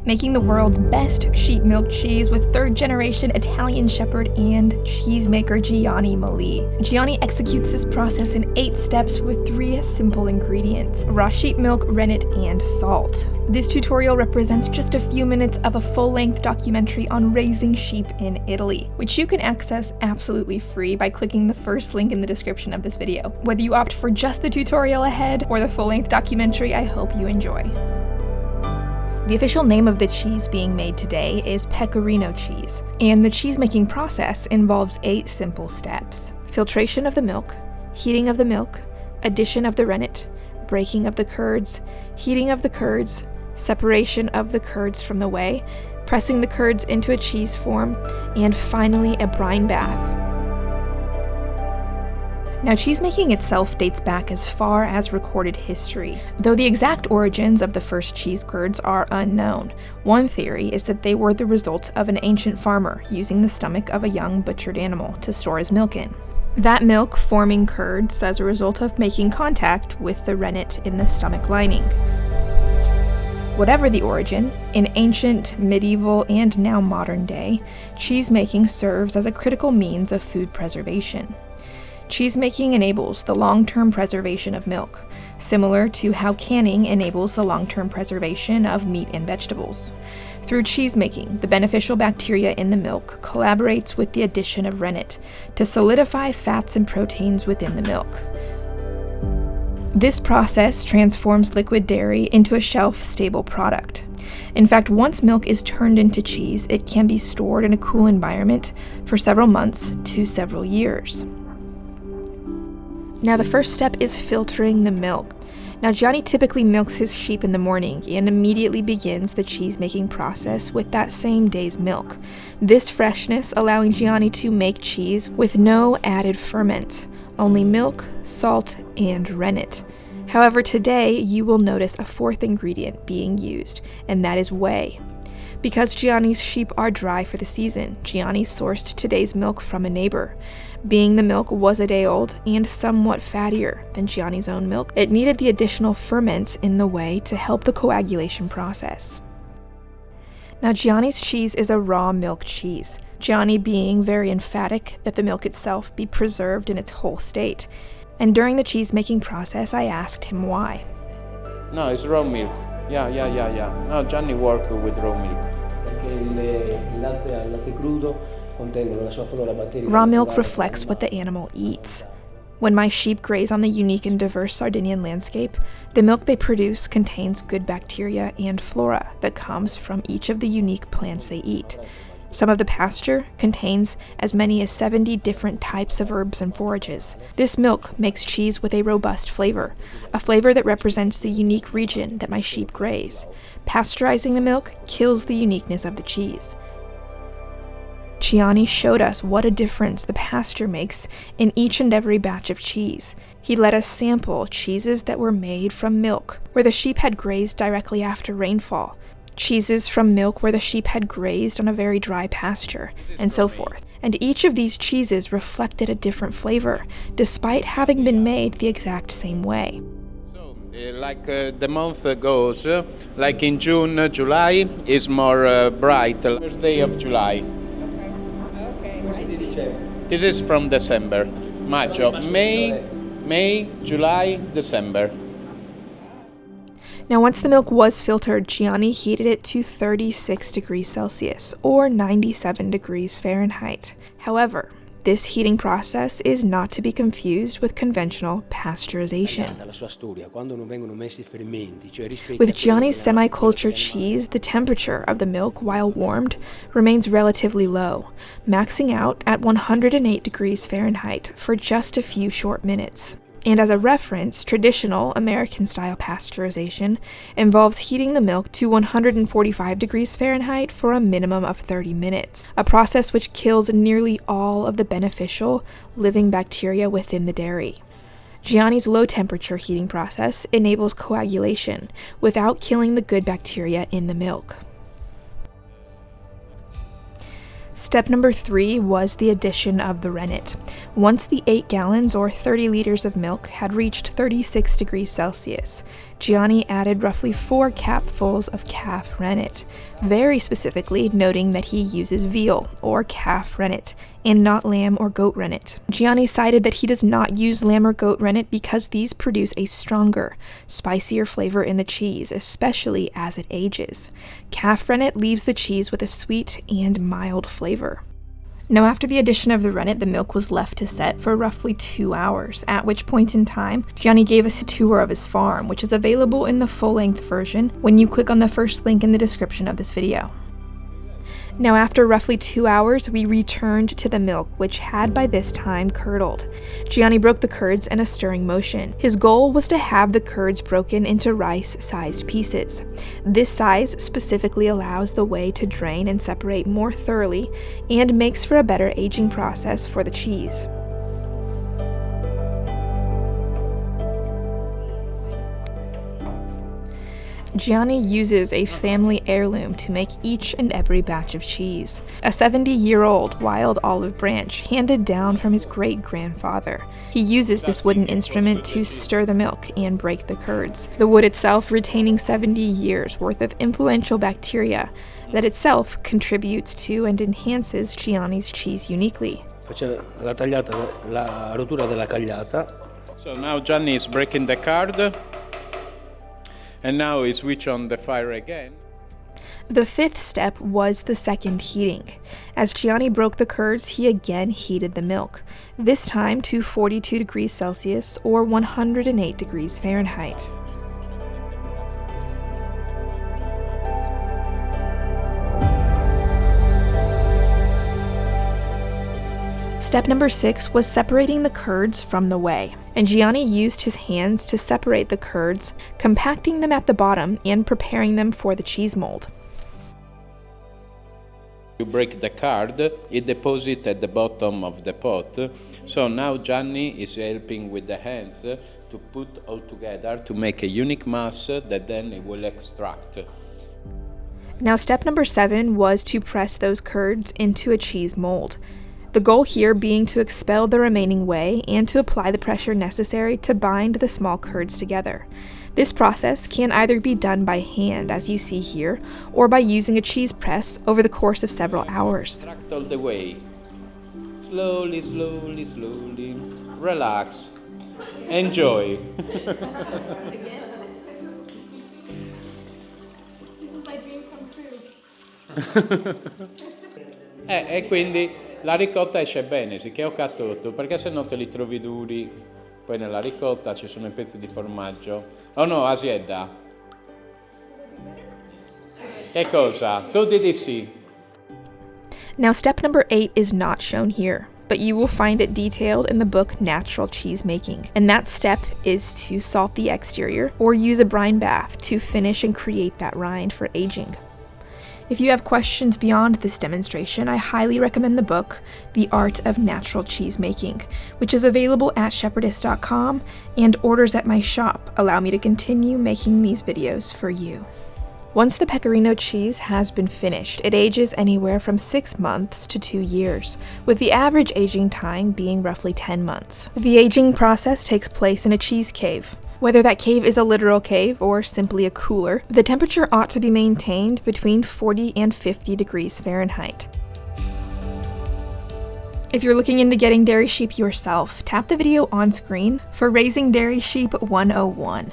making the world's best sheep milk cheese with third-generation Italian Shepherd and cheesemaker Gianni Mele. Gianni executes this process in 8 steps with 3 simple ingredients: raw sheep milk, rennet, and salt. This tutorial represents just a few minutes of a full-length documentary on raising sheep in Italy, which you can access absolutely free by clicking the first link in the description of this video. Whether you opt for just the tutorial ahead or the full-length documentary, I hope you enjoy. The official name of the cheese being made today is Pecorino cheese, and the cheesemaking process involves 8 simple steps: filtration of the milk, heating of the milk, addition of the rennet, breaking of the curds, heating of the curds, separation of the curds from the whey, pressing the curds into a cheese form, and finally a brine bath. Now, cheesemaking itself dates back as far as recorded history, though the exact origins of the first cheese curds are unknown. One theory is that they were the result of an ancient farmer using the stomach of a young butchered animal to store his milk in. That milk forming curds as a result of making contact with the rennet in the stomach lining. Whatever the origin, in ancient, medieval, and now modern day, cheesemaking serves as a critical means of food preservation. Cheesemaking enables the long-term preservation of milk, similar to how canning enables the long-term preservation of meat and vegetables. Through cheesemaking, the beneficial bacteria in the milk collaborates with the addition of rennet to solidify fats and proteins within the milk. This process transforms liquid dairy into a shelf-stable product. In fact, once milk is turned into cheese, it can be stored in a cool environment for several months to several years. Now, the first step is filtering the milk. Now, Gianni typically milks his sheep in the morning and immediately begins the cheese-making process with that same day's milk. This freshness allowing Gianni to make cheese with no added ferment, only milk, salt, and rennet. However, today you will notice a 4th ingredient being used, and that is whey. Because Gianni's sheep are dry for the season, Gianni sourced today's milk from a neighbor. Being the milk was a day old and somewhat fattier than Gianni's own milk, it needed the additional ferments in the whey to help the coagulation process. Now, Gianni's cheese is a raw milk cheese, Gianni being very emphatic that the milk itself be preserved in its whole state. And during the cheese-making process, I asked him why. No, it's raw milk. Yeah. No, Gianni worked with raw milk. Raw milk reflects what the animal eats. When my sheep graze on the unique and diverse Sardinian landscape, the milk they produce contains good bacteria and flora that comes from each of the unique plants they eat. Some of the pasture contains as many as 70 different types of herbs and forages. This milk makes cheese with a robust flavor, a flavor that represents the unique region that my sheep graze. Pasteurizing the milk kills the uniqueness of the cheese. Gianni showed us what a difference the pasture makes in each and every batch of cheese. He let us sample cheeses that were made from milk, where the sheep had grazed directly after rainfall, cheeses from milk where the sheep had grazed on a very dry pasture, and so forth. And each of these cheeses reflected a different flavor, despite having been made the exact same way. The month goes, like in June, July is more bright. First day of July. This is from December. Maggio, May, July, December. Now, once the milk was filtered, Gianni heated it to 36 degrees Celsius, or 97 degrees Fahrenheit. However, this heating process is not to be confused with conventional pasteurization. With Gianni's semi-culture cheese, the temperature of the milk, while warmed, remains relatively low, maxing out at 108 degrees Fahrenheit for just a few short minutes. And as a reference, traditional American-style pasteurization involves heating the milk to 145 degrees Fahrenheit for a minimum of 30 minutes, a process which kills nearly all of the beneficial living bacteria within the dairy. Gianni's low-temperature heating process enables coagulation without killing the good bacteria in the milk. Step number 3 was the addition of the rennet. Once the 8 gallons or 30 liters of milk had reached 36 degrees Celsius, Gianni added roughly 4 capfuls of calf rennet, very specifically noting that he uses veal, or calf rennet, and not lamb or goat rennet. Gianni cited that he does not use lamb or goat rennet because these produce a stronger, spicier flavor in the cheese, especially as it ages. Calf rennet leaves the cheese with a sweet and mild flavor. Now, after the addition of the rennet, the milk was left to set for roughly 2 hours, at which point in time, Gianni gave us a tour of his farm, which is available in the full-length version when you click on the first link in the description of this video. Now, after roughly 2 hours, we returned to the milk, which had by this time curdled. Gianni broke the curds in a stirring motion. His goal was to have the curds broken into rice-sized pieces. This size specifically allows the whey to drain and separate more thoroughly and makes for a better aging process for the cheese. Gianni uses a family heirloom to make each and every batch of cheese, a 70-year-old wild olive branch handed down from his great-grandfather. He uses this wooden instrument to stir the milk and break the curds, the wood itself retaining 70 years worth of influential bacteria that itself contributes to and enhances Gianni's cheese uniquely. Faceva la tagliata, la rottura della cagliata. So now Gianni is breaking the card. And now we switch on the fire again. The 5th step was the second heating. As Gianni broke the curds, he again heated the milk, this time to 42 degrees Celsius or 108 degrees Fahrenheit. Step number 6 was separating the curds from the whey, and Gianni used his hands to separate the curds, compacting them at the bottom and preparing them for the cheese mold. You break the card, you deposit at the bottom of the pot. So now Gianni is helping with the hands to put all together to make a unique mass that then it will extract. Now, step number 7 was to press those curds into a cheese mold. The goal here being to expel the remaining whey and to apply the pressure necessary to bind the small curds together. This process can either be done by hand, as you see here, or by using a cheese press over the course of several hours. Extract all the whey. Slowly, slowly, slowly. Relax. Enjoy. This is my dream come true. E quindi la ricotta esce bene, si chiocca tutto, perché se no te li trovi duri. Poi nella ricotta ci sono i pezzi di formaggio. Oh no, Asieda. Che cosa? Tu di sì. Now, step number 8 is not shown here, but you will find it detailed in the book Natural Cheesemaking. And that step is to salt the exterior or use a brine bath to finish and create that rind for aging. If you have questions beyond this demonstration, I highly recommend the book, The Art of Natural Cheesemaking, which is available at shepherdess.com, and orders at my shop allow me to continue making these videos for you. Once the Pecorino cheese has been finished, it ages anywhere from 6 months to 2 years, with the average aging time being roughly 10 months. The aging process takes place in a cheese cave. Whether that cave is a literal cave or simply a cooler, the temperature ought to be maintained between 40 and 50 degrees Fahrenheit. If you're looking into getting dairy sheep yourself, tap the video on screen for Raising Dairy Sheep 101.